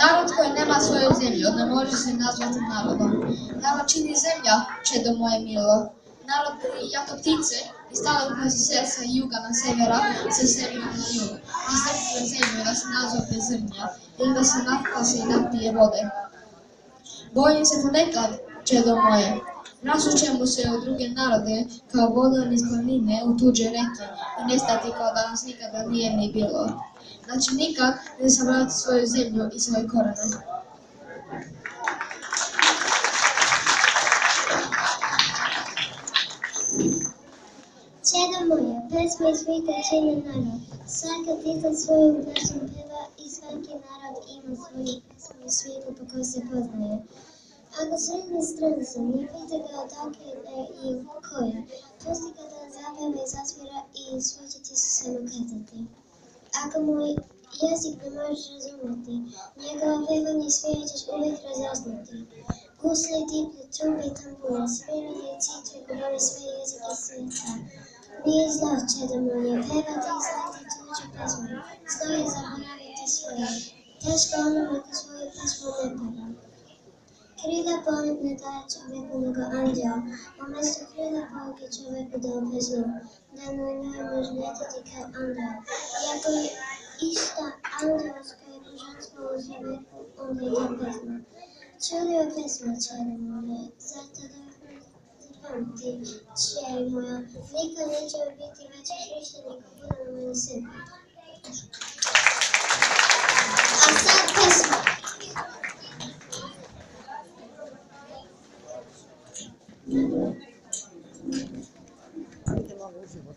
Narod koji nema svoju zemlju ne može se nazvati narodom. Narod čini zemlja, čedo moje milo. Narod jako ptice i stale koje se sa juga na severa, sa severa na jug. I zrcne zemlju da se nazove zrnja ili da se napase i napije vode. Bojim se ponekad, čedo moje, rasućemo se u druge narode kao vodom iz planine u tuđe reke i nestati kao da nas nikada nije ni bilo. Znači nikad ne savladati svoju zemlju i svoje korene. Čedo moje, pesme svita čine narod. Svaka ptica svojim glasom peva i svaki narod ima svoju pesmu i svijetu po kojoj se poznaje. Ako sretne strance, ne pita ga odakle i koja. Pusti ga da zapeva i zasvira i sve će ti se samo kazati. Ako mu jezik ne možeš razumjeti, njegova pevanje i svira ćeš uvijek razaznati. Gusle, diple, trube i tambure, svirali i citve govore sve jezike svijeta. Nije zlo, čedo moje, pevati i znati tuđu pesmu, zlo je zaboraviti svoje. Teško onome ko svoju pesmu ne peva. Krila Bog ne daje čovjeku nego anđeo, umjesto krila Bog je čovjeku dao pesmu, da na njoj može letjeti kao anđeo. Iako je išta anđelsko i božansko u čovjeku, onda je to pesma. Čuli je pesma, čeri moje, zato da zapamti, čeri moja, nikad neće biti veći hrišćanik ko bude na meni sin. A sad pesma. Thank you.